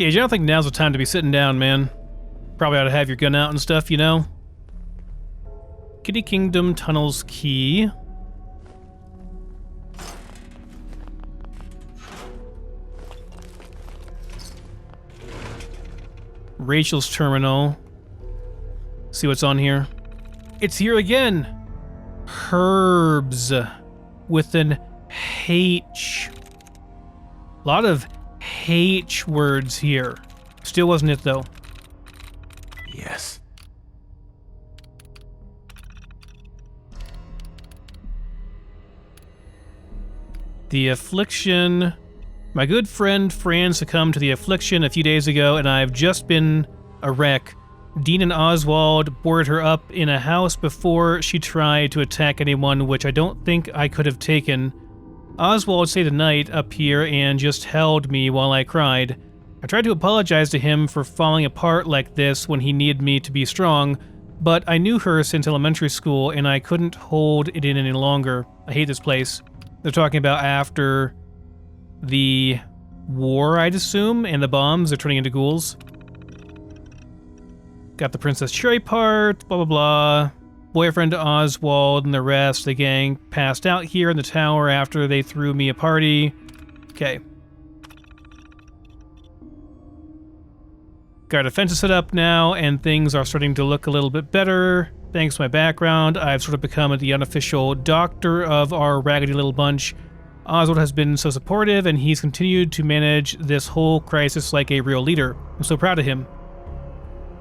Gage, I don't think now's the time to be sitting down, man. Probably ought to have your gun out and stuff, you know? Kitty Kingdom Tunnels Key. Rachel's Terminal. See what's on here. It's here again! Herbs. With an H. A lot of H words here. Still wasn't it, though. Yes. The Affliction. My good friend Fran succumbed to the Affliction a few days ago, and I've just been a wreck. Dean and Oswald boarded her up in a house before she tried to attack anyone, which I don't think I could have taken. Oswald stayed the night up here and just held me while I cried. I tried to apologize to him for falling apart like this when he needed me to be strong, but I knew her since elementary school and I couldn't hold it in any longer. I hate this place. They're talking about after the war, I'd assume, and the bombs are turning into ghouls. Got the Princess Cherry part, blah blah blah. Boyfriend Oswald and the rest of the gang passed out here in the tower after they threw me a party. Okay. Got a fence set up now, and things are starting to look a little bit better. Thanks to my background, I've sort of become the unofficial doctor of our raggedy little bunch. Oswald has been so supportive, and he's continued to manage this whole crisis like a real leader. I'm so proud of him.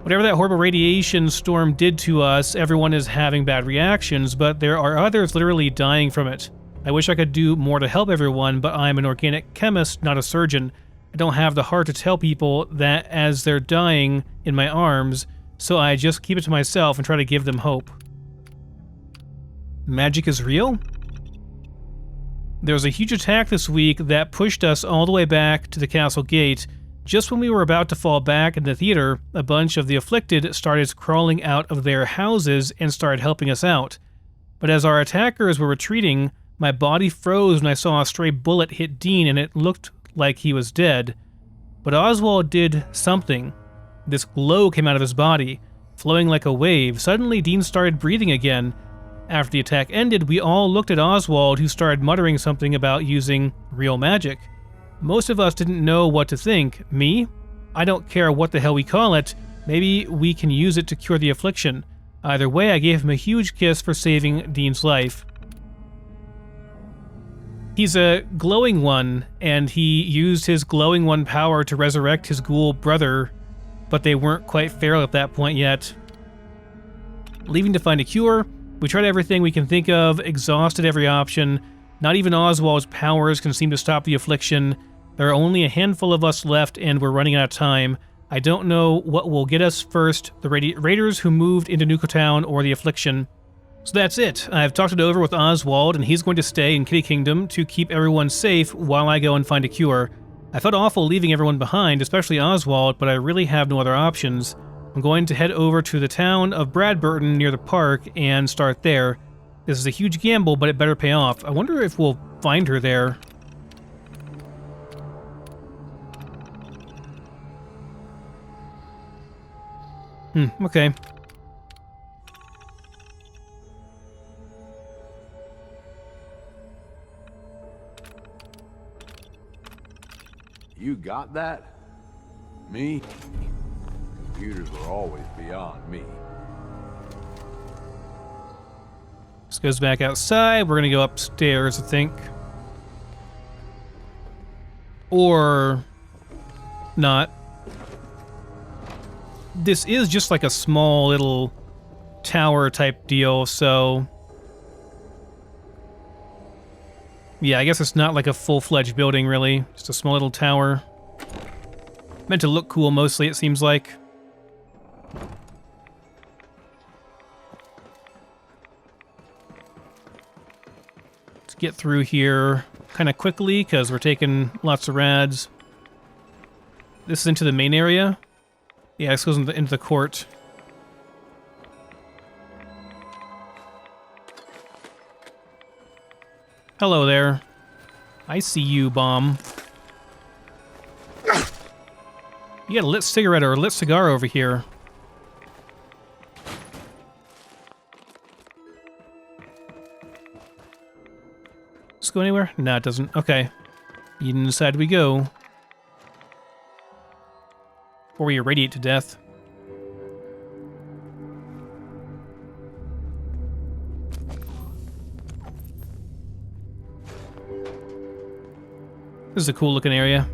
Whatever that horrible radiation storm did to us, everyone is having bad reactions, but there are others literally dying from it. I wish I could do more to help everyone, but I'm an organic chemist, not a surgeon. I don't have the heart to tell people that as they're dying in my arms, so I just keep it to myself and try to give them hope. Magic is real? There was a huge attack this week that pushed us all the way back to the castle gate. Just when we were about to fall back in the theater, a bunch of the afflicted started crawling out of their houses and started helping us out. But as our attackers were retreating, my body froze when I saw a stray bullet hit Dean and it looked like he was dead. But Oswald did something. This glow came out of his body, flowing like a wave. Suddenly, Dean started breathing again. After the attack ended, we all looked at Oswald, who started muttering something about using real magic. Most of us didn't know what to think. Me? I don't care what the hell we call it. Maybe we can use it to cure the affliction. Either way, I gave him a huge kiss for saving Dean's life. He's a glowing one, and he used his glowing one power to resurrect his ghoul brother, but they weren't quite feral at that point yet. Leaving to find a cure, we tried everything we can think of, exhausted every option. Not even Oswald's powers can seem to stop the affliction. There are only a handful of us left, and we're running out of time. I don't know what will get us first, the raiders who moved into Nuko Town or the affliction. So that's it. I've talked it over with Oswald, and he's going to stay in Kitty Kingdom to keep everyone safe while I go and find a cure. I felt awful leaving everyone behind, especially Oswald, but I really have no other options. I'm going to head over to the town of Bradburton near the park and start there. This is a huge gamble, but it better pay off. I wonder if we'll find her there. Okay. You got that? Me? Computers were always beyond me. This goes back outside. We're gonna go upstairs, I think. Or not. This is just like a small little tower type deal, so... yeah, I guess it's not like a full-fledged building, really. Just a small little tower. Meant to look cool, mostly, it seems like. Let's get through here kind of quickly, because we're taking lots of rads. This is into the main area. Yeah, this goes into the court. Hello there. I see you, bomb. You got a lit cigarette or a lit cigar over here. Does this go anywhere? No, it doesn't. Okay. Eden side we go. Before we irradiate to death. This is a cool looking area.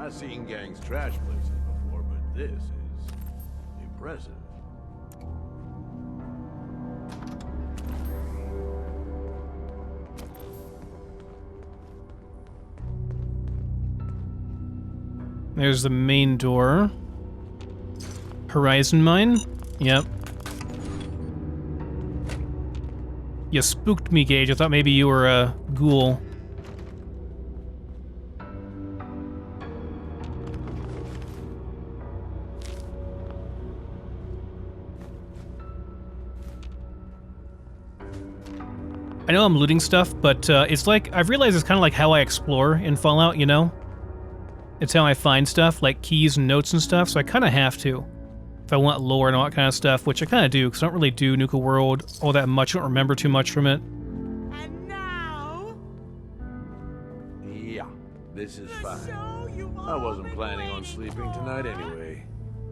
I've seen gangs trash places before, but this is impressive. There's the main door. Horizon mine? Yep. You spooked me, Gage. I thought maybe you were a ghoul. I know I'm looting stuff, but it's like, I've realized it's kind of like how I explore in Fallout, you know? It's how I find stuff, like keys and notes and stuff, so I kind of have to. If I want lore and all that kind of stuff, which I kind of do, because I don't really do Nuka World all that much. I don't remember too much from it. And now, Yeah, this is the fine. show you've I all wasn't been planning on waiting sleeping for. tonight anyway.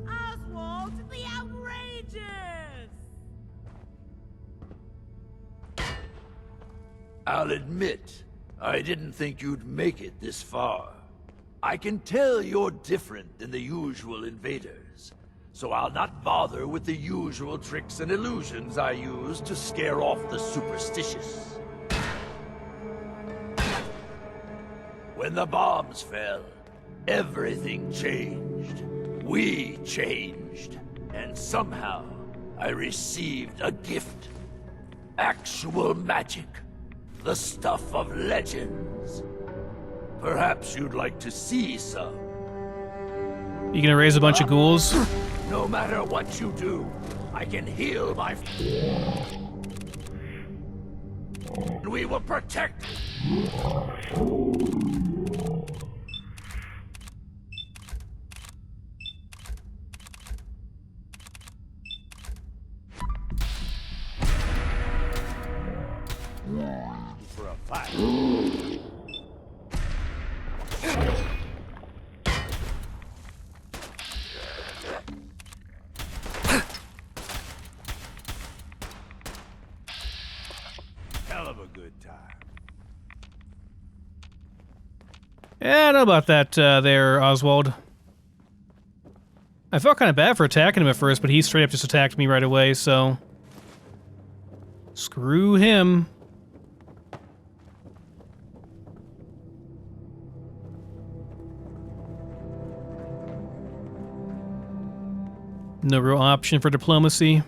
Oswald, the outrageous. I'll admit, I didn't think you'd make it this far. I can tell you're different than the usual invaders, so I'll not bother with the usual tricks and illusions I use to scare off the superstitious. When the bombs fell, everything changed. We changed. And somehow, I received a gift. Actual magic. The stuff of legends. Perhaps you'd like to see some. You gonna raise a bunch of ghouls? No matter what you do, I can heal my... We will protect... For a fight. Hell of a good time. Yeah, I don't know about that there, Oswald. I felt kind of bad for attacking him at first, but he straight up just attacked me right away, so... Screw him. No real option for diplomacy.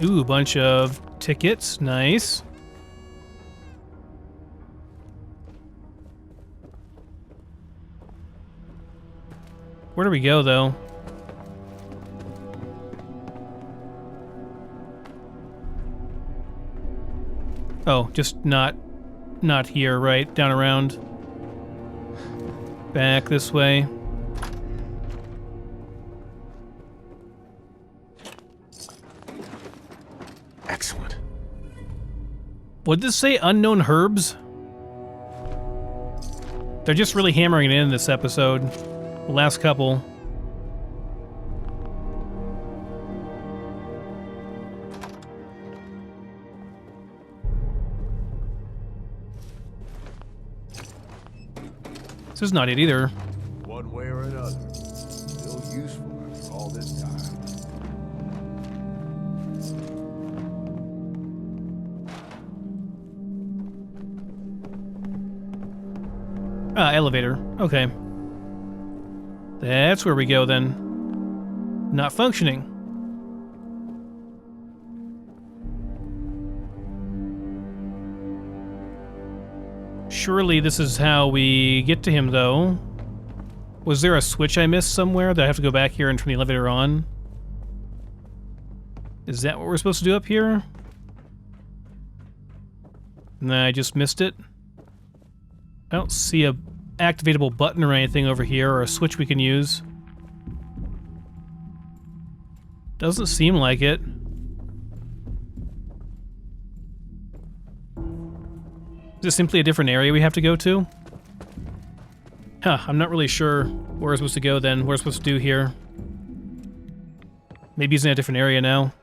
Ooh, a bunch of tickets. Nice. Where do we go, though? Oh, just not here, right? Down around. Back this way. Excellent. Would this say unknown herbs? They're just really hammering it in this episode. The last couple. This is not it either. One way or another. Still useful after all this time. Elevator. Okay. That's where we go then. Not functioning. Surely this is how we get to him, though. Was there a switch I missed somewhere that I have to go back here and turn the elevator on? Is that what we're supposed to do up here? Nah, I just missed it. I don't see a activatable button or anything over here, or a switch we can use. Doesn't seem like it. Is this simply a different area we have to go to? Huh, I'm not really sure where we're supposed to go then, what we're supposed to do here. Maybe he's in a different area now.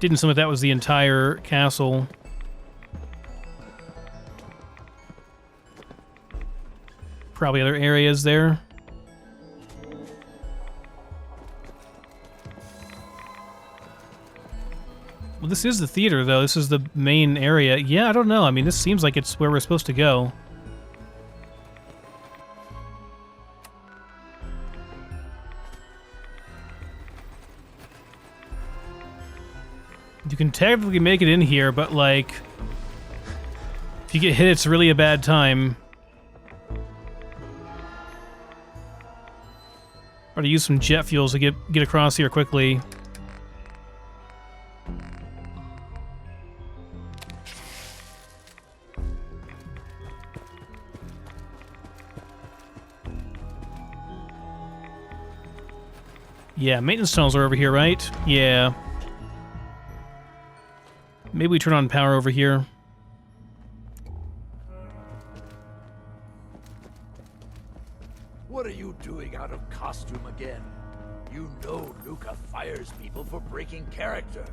Didn't seem like that was the entire castle. Probably other areas there. Well, this is the theater, though. This is the main area. Yeah, I don't know. I mean, this seems like it's where we're supposed to go. You can technically make it in here, but, like, if you get hit, it's really a bad time. Or to use some jet fuels to get across here quickly. Yeah, maintenance tunnels are over here, right? Yeah. Maybe we turn on power over here. What are you doing out of costume again? You know Nuka fires people for breaking character.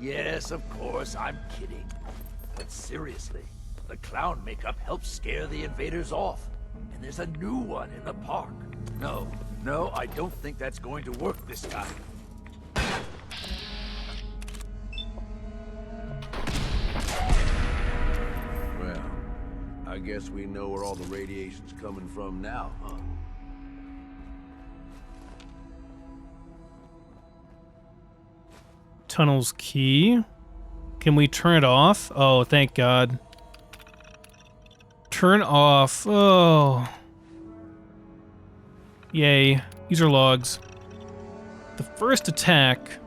Yes, of course, I'm kidding. But seriously, the clown makeup helps scare the invaders off. And there's a new one in the park. No, I don't think that's going to work this time. Well, I guess we know where all the radiation's coming from now, huh? Tunnel's key. Can we turn it off? Oh, thank God. Turn off. Oh. Yay. User logs. The first attack.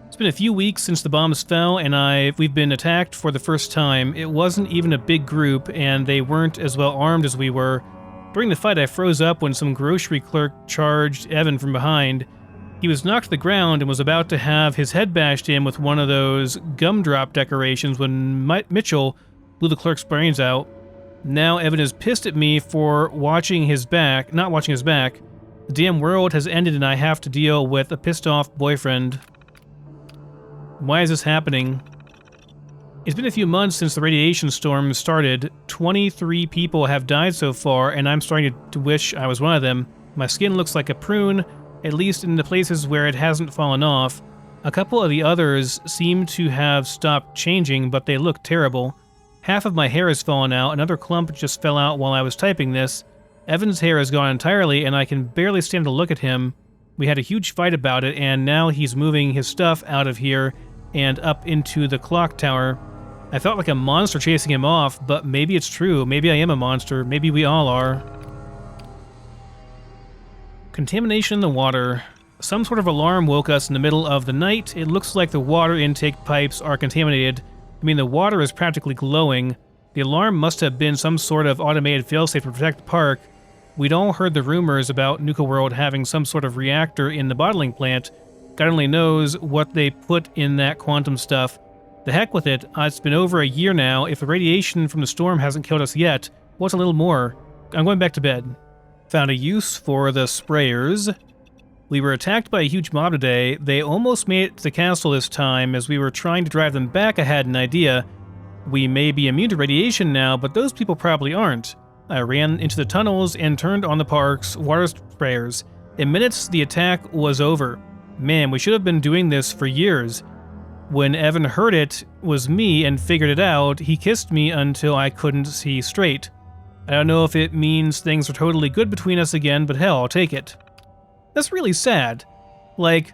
It's been a few weeks since the bombs fell, and we've been attacked for the first time. It wasn't even a big group, and they weren't as well armed as we were. During the fight, I froze up when some grocery clerk charged Evan from behind. He was knocked to the ground and was about to have his head bashed in with one of those gumdrop decorations when Mitchell blew the clerk's brains out. Now Evan is pissed at me for not watching his back. The damn world has ended and I have to deal with a pissed off boyfriend. Why is this happening? It's been a few months since the radiation storm started. 23 people have died so far, and I'm starting to wish I was one of them. My skin looks like a prune, at least in the places where it hasn't fallen off. A couple of the others seem to have stopped changing, but they look terrible. Half of my hair has fallen out, another clump just fell out while I was typing this. Evan's hair is gone entirely, and I can barely stand to look at him. We had a huge fight about it, and now he's moving his stuff out of here and up into the clock tower. I felt like a monster chasing him off, but maybe it's true. Maybe I am a monster. Maybe we all are. Contamination in the water. Some sort of alarm woke us in the middle of the night. It looks like the water intake pipes are contaminated. I mean, the water is practically glowing. The alarm must have been some sort of automated failsafe to protect the park. We'd all heard the rumors about Nuka World having some sort of reactor in the bottling plant. God only knows what they put in that quantum stuff. The heck with it. It's been over a year now. If the radiation from the storm hasn't killed us yet, what's a little more? I'm going back to bed. Found a use for the sprayers. We were attacked by a huge mob today. They almost made it to the castle this time. As we were trying to drive them back, I had an idea. We may be immune to radiation now, but those people probably aren't. I ran into the tunnels and turned on the park's water sprayers. In minutes, the attack was over. Man, we should have been doing this for years. When Evan heard it was me and figured it out, he kissed me until I couldn't see straight. I don't know if it means things are totally good between us again, but hell, I'll take it. That's really sad. Like,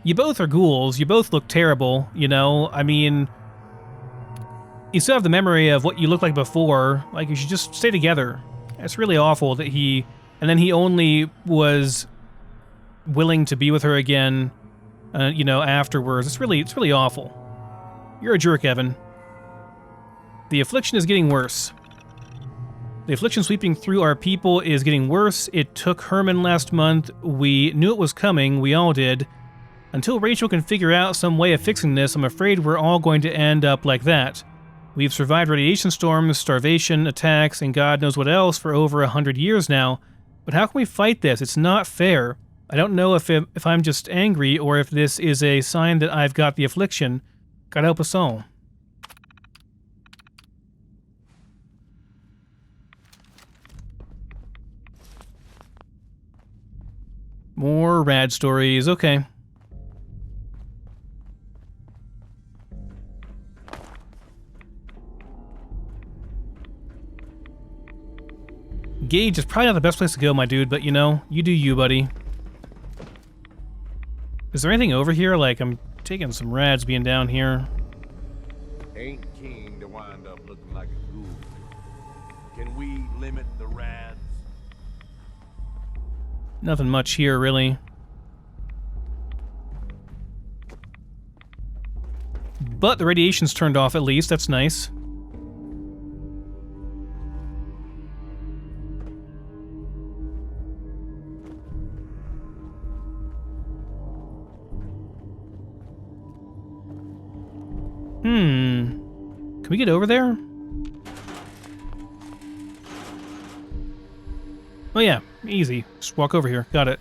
you both are ghouls, you both look terrible, you know? I mean, you still have the memory of what you looked like before, like you should just stay together. It's really awful that he... And then he only was willing to be with her again, you know, afterwards. It's really awful. You're a jerk, Evan. The affliction is getting worse. The affliction sweeping through our people is getting worse. It took Herman last month. We knew it was coming. We all did. Until Rachel can figure out some way of fixing this, I'm afraid we're all going to end up like that. We've survived radiation storms, starvation, attacks, and God knows what else for over 100 years now. But how can we fight this? It's not fair. I don't know if I'm just angry or if this is a sign that I've got the affliction. God help us all. More rad stories, okay. Gage is probably not the best place to go, my dude, but you know, you do you, buddy. Is there anything over here? Like, I'm taking some rads being down here. Ain't keen to wind up looking like a ghoul. Can we limit the rads? Nothing much here, really. But the radiation's turned off at least, that's nice. Can we get over there? Oh yeah, easy. Just walk over here. Got it.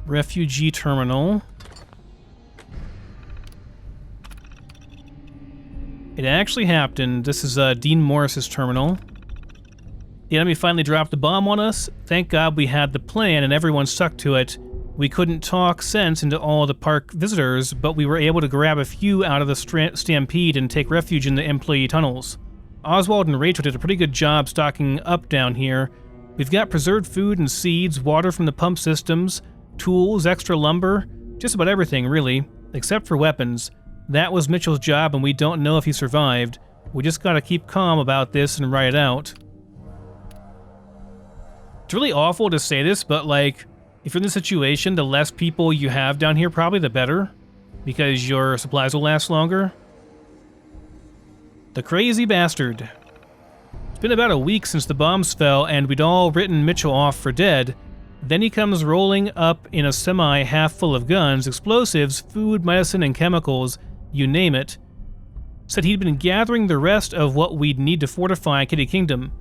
Refugee terminal. It actually happened. This is Dean Morris's terminal. The enemy finally dropped the bomb on us. Thank God we had the plan and everyone stuck to it. We couldn't talk sense into all the park visitors, but we were able to grab a few out of the stampede and take refuge in the employee tunnels. Oswald and Rachel did a pretty good job stocking up down here. We've got preserved food and seeds, water from the pump systems, tools, extra lumber, just about everything, really, except for weapons. That was Mitchell's job, and we don't know if he survived. We just gotta keep calm about this and ride it out. It's really awful to say this, but like, if you're in this situation, the less people you have down here, probably the better, because your supplies will last longer. The crazy bastard. It's been about a week since the bombs fell, and we'd all written Mitchell off for dead. Then he comes rolling up in a semi half full of guns, explosives, food, medicine, and chemicals, you name it. Said he'd been gathering the rest of what we'd need to fortify Kitty Kingdom.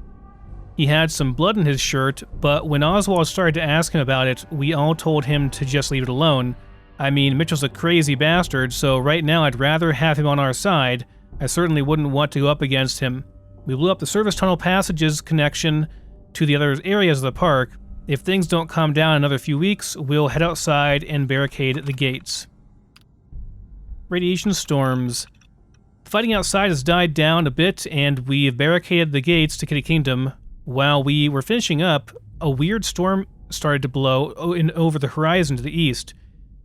He had some blood in his shirt, but when Oswald started to ask him about it, we all told him to just leave it alone. I mean, Mitchell's a crazy bastard, so right now I'd rather have him on our side. I certainly wouldn't want to go up against him. We blew up the service tunnel passages connection to the other areas of the park. If things don't calm down another few weeks, we'll head outside and barricade the gates. Radiation storms. Fighting outside has died down a bit, and we've barricaded the gates to Kitty Kingdom. While we were finishing up, a weird storm started to blow over the horizon to the east.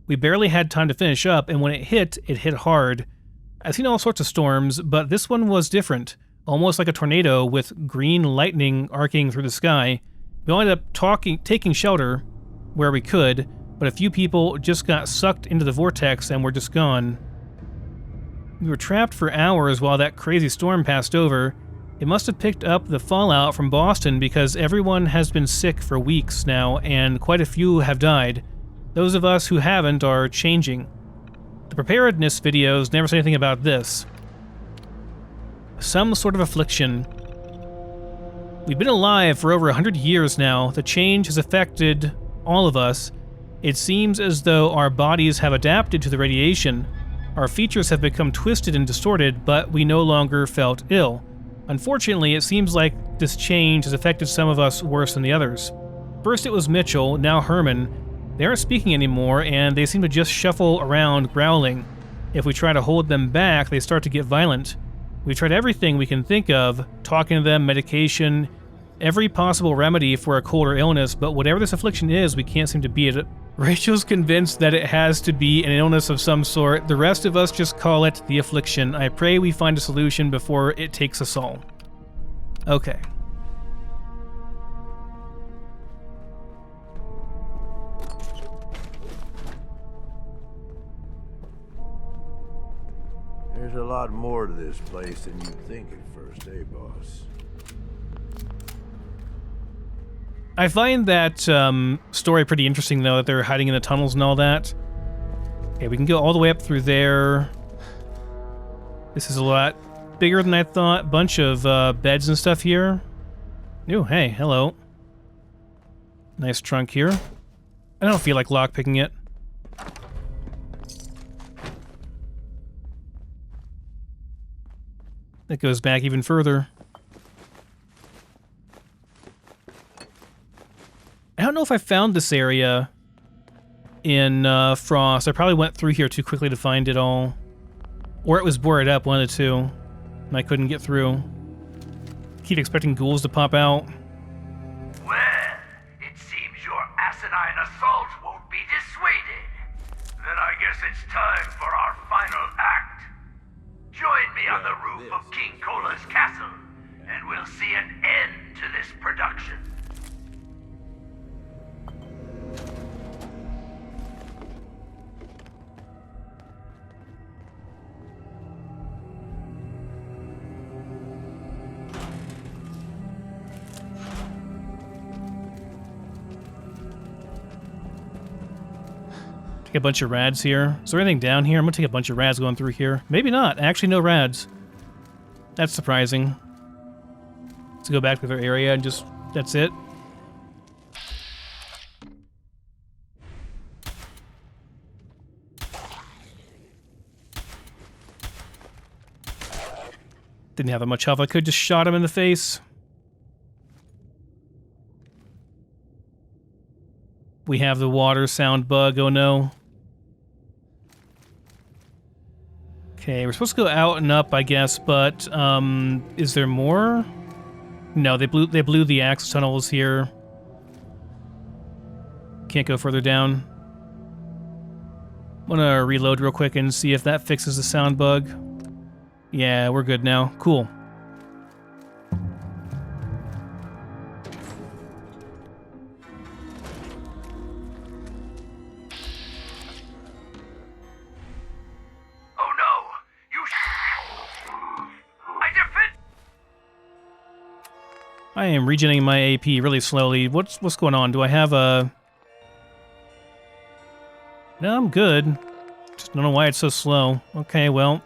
We barely had time to finish up, and when it hit hard. I've seen all sorts of storms, but this one was different, almost like a tornado with green lightning arcing through the sky. We all ended up taking shelter where we could, but a few people just got sucked into the vortex and were just gone. We were trapped for hours while that crazy storm passed over. It must have picked up the fallout from Boston because everyone has been sick for weeks now, and quite a few have died. Those of us who haven't are changing. The preparedness videos never say anything about this. Some sort of affliction. We've been alive for over 100 years now. The change has affected all of us. It seems as though our bodies have adapted to the radiation. Our features have become twisted and distorted, but we no longer felt ill. Unfortunately, it seems like this change has affected some of us worse than the others. First it was Mitchell, now Herman. They aren't speaking anymore, and they seem to just shuffle around growling. If we try to hold them back, they start to get violent. We tried everything we can think of, talking to them, medication, every possible remedy for a cold or illness, but whatever this affliction is, we can't seem to beat it. Rachel's convinced that it has to be an illness of some sort. The rest of us just call it the affliction. I pray we find a solution before it takes us all. Okay. There's a lot more to this place than you'd think at first, eh, boss? I find that story pretty interesting, though, that they're hiding in the tunnels and all that. Okay, we can go all the way up through there. This is a lot bigger than I thought. Bunch of beds and stuff here. Ooh, hey, hello. Nice trunk here. I don't feel like lockpicking it. That goes back even further. I don't know if I found this area in Frost. I probably went through here too quickly to find it all. Or it was boarded up, one of the two, and I couldn't get through. Keep expecting ghouls to pop out. Well, it seems your asinine assault won't be dissuaded. Then I guess it's time for our final act. Join me on the roof of King Cola's castle, and we'll see an end to this production. Take a bunch of rads here. Is there anything down here? I'm gonna take a bunch of rads going through here. Maybe not. Actually, no rads. That's surprising. Let's go back to their area and just... that's it. Didn't have that much health. I could just shot him in the face. We have the water sound bug. Oh no. Okay, we're supposed to go out and up, I guess, but is there more? No, they blew the access tunnels here. Can't go further down. I'm gonna reload real quick and see if that fixes the sound bug. Yeah, we're good now. Cool. I am regenerating my AP really slowly. What's going on? Do I have a... No, I'm good. Just don't know why it's so slow. Okay, well,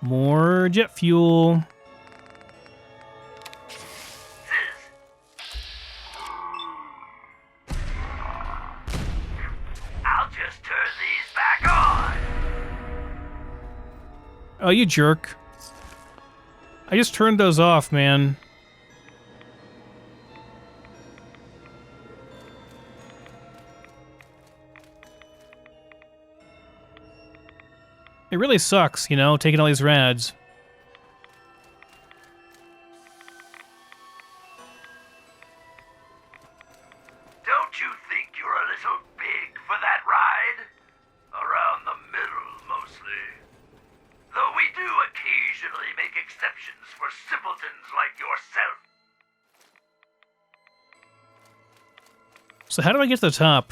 more jet fuel. I'll just turn these back on. Oh, you jerk. I just turned those off, man. It really sucks, you know, taking all these rads. Don't you think you're a little big for that ride? Around the middle, mostly. Though we do occasionally make exceptions for simpletons like yourself. So how do I get to the top?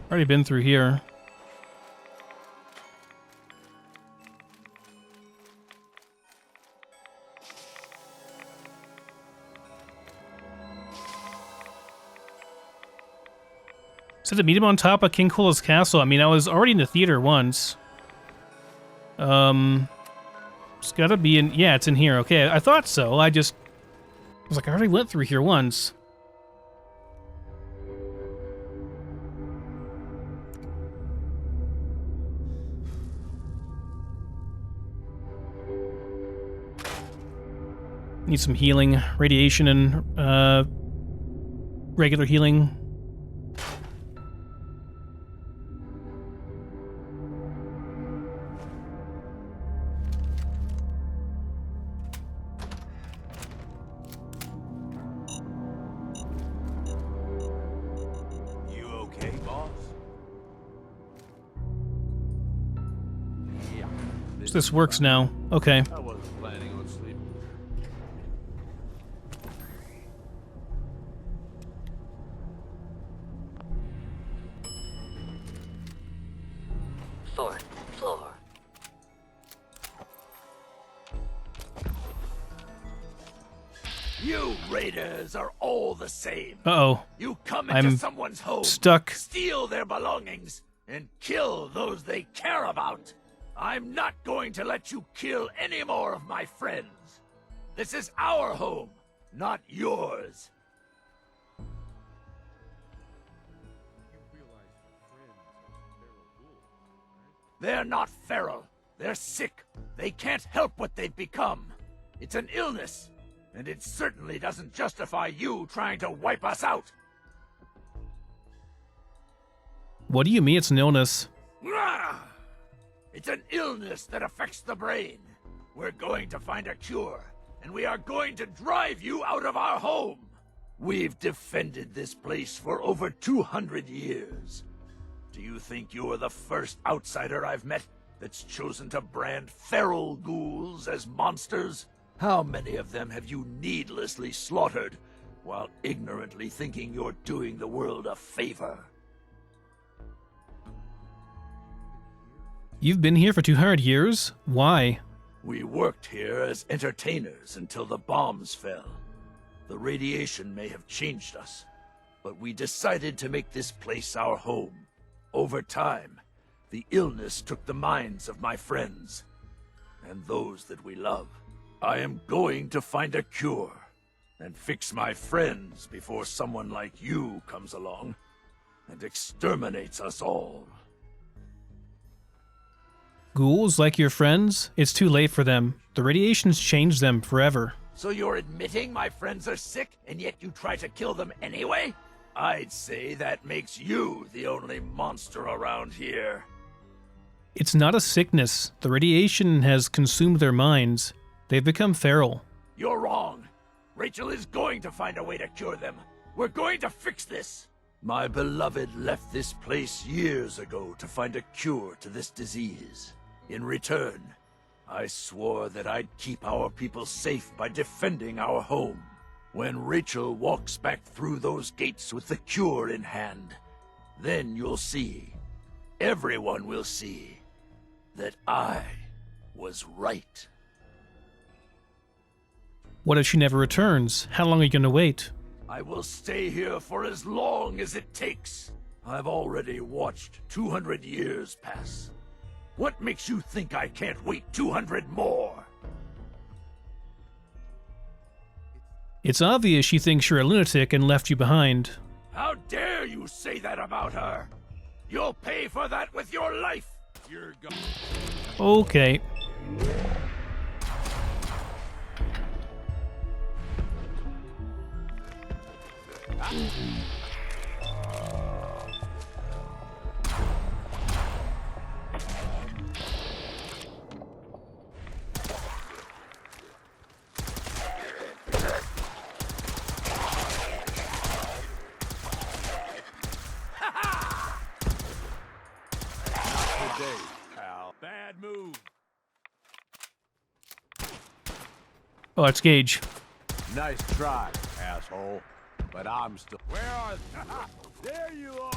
Already been through here. So to meet him on top of King Cola's castle. I mean, I was already in the theater once. It's gotta be in... Yeah, it's in here. Okay, I thought so. I was like, I already went through here once. Need some healing, radiation, and regular healing. You okay, boss? Yeah. This works now. Okay. I wasn't planning on sleeping. 4th floor. You raiders are all the same. Uh-oh. You come into I'm someone's home, stuck. steal their belongings, and kill those they care about. I'm not going to let you kill any more of my friends. This is our home, not yours. They're not feral. They're sick. They can't help what they've become. It's an illness, and it certainly doesn't justify you trying to wipe us out. What do you mean it's an illness? Rah! It's an illness that affects the brain. We're going to find a cure, and we are going to drive you out of our home. We've defended this place for over 200 years. Do you think you're the first outsider I've met that's chosen to brand feral ghouls as monsters? How many of them have you needlessly slaughtered while ignorantly thinking you're doing the world a favor? You've been here for 200 years? Why? We worked here as entertainers until the bombs fell. The radiation may have changed us, but we decided to make this place our home. Over time, the illness took the minds of my friends, and those that we love. I am going to find a cure, and fix my friends before someone like you comes along and exterminates us all. Ghouls like your friends? It's too late for them. The radiation's changed them forever. So you're admitting my friends are sick, and yet you try to kill them anyway? I'd say that makes you the only monster around here. It's not a sickness. The radiation has consumed their minds. They've become feral. You're wrong. Rachel is going to find a way to cure them. We're going to fix this. My beloved left this place years ago to find a cure to this disease. In return, I swore that I'd keep our people safe by defending our home. When Rachel walks back through those gates with the cure in hand, then you'll see, everyone will see, that I was right. What if she never returns? How long are you going to wait? I will stay here for as long as it takes. I've already watched 200 years pass. What makes you think I can't wait 200 more? It's obvious she thinks you're a lunatic and left you behind. How dare you say that about her? You'll pay for that with your life. You're gone. Okay. Today, pal. Bad move. Oh, it's Gage. Nice try, asshole. But I'm still. Where are they? There you are.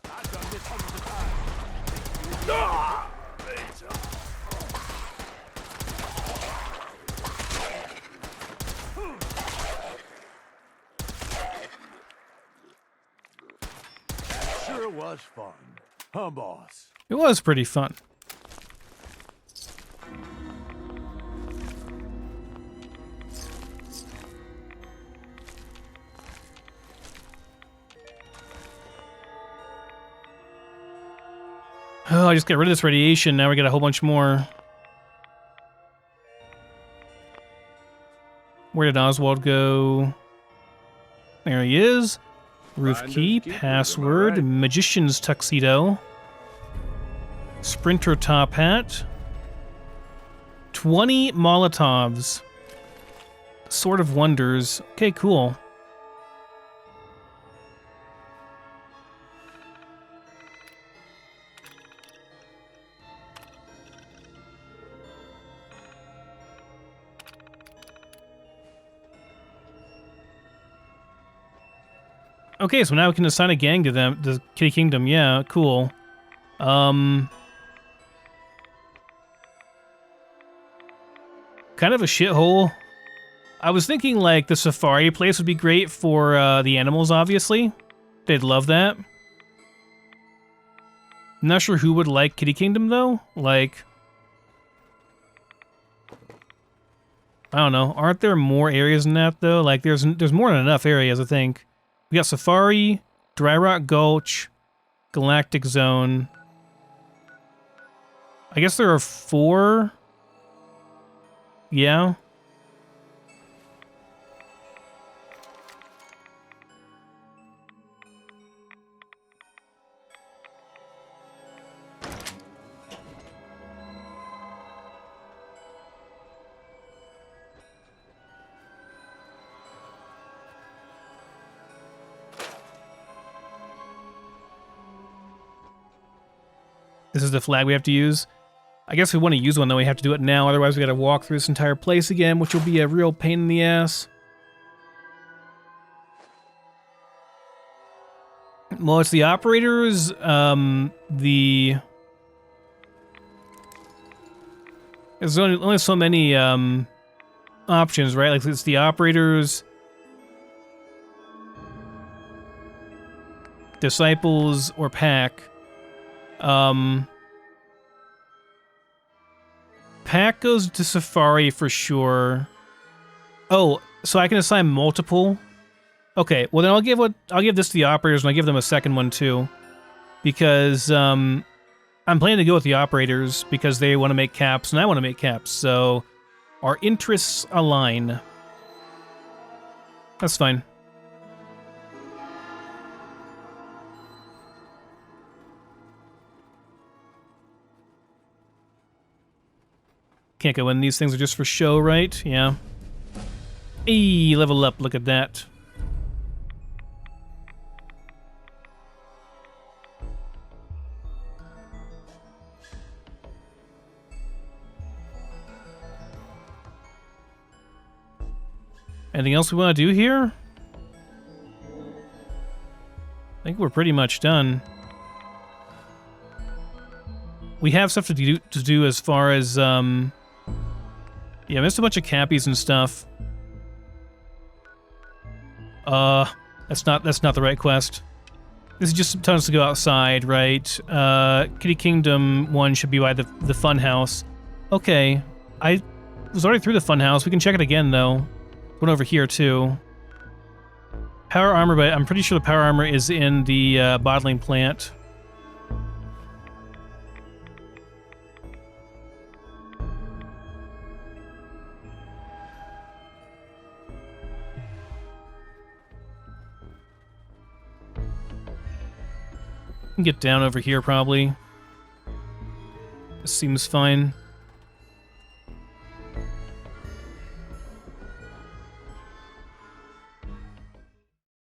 I've done this Sure was fun. Huh, boss? It was pretty fun. Oh, I just got rid of this radiation. Now we got a whole bunch more. Where did Oswald go? There he is. Roof Finders key, keepers, am I password, right? magician's tuxedo, sprinter top hat, 20 Molotovs, Sword of Wonders. Okay, cool. Okay, so now we can assign a gang to them, the Kitty Kingdom. Yeah, cool. Kind of a shithole. I was thinking, like, the safari place would be great for the animals, obviously. They'd love that. I'm not sure who would like Kitty Kingdom, though. Like, I don't know. Aren't there more areas than that, though? Like, there's more than enough areas, I think. We got Safari, Dry Rock Gulch, Galactic Zone. I guess there are 4. Yeah. This is the flag we have to use. I guess if we want to use one, though, we have to do it now. Otherwise, we got to walk through this entire place again, which will be a real pain in the ass. Well, it's the operators, there's only so many, options, right? Like, it's the operators, disciples, or pack. Pack goes to Safari for sure. Oh, so I can assign multiple? Okay, well then I'll give this to the operators and I'll give them a second one too. Because, I'm planning to go with the operators because they want to make caps and I want to make caps, so our interests align. That's fine. Can't go in. These things are just for show, right? Yeah. Hey, level up. Look at that. Anything else we want to do here? I think we're pretty much done. We have stuff to do as far as, yeah, I missed a bunch of cappies and stuff. That's not the right quest. This is just telling us to go outside, right? Kitty Kingdom 1 should be by the fun house. Okay. I was already through the fun house. We can check it again, though. Went over here, too. Power armor, but I'm pretty sure the power armor is in the bottling plant. Get down over here, probably. This seems fine.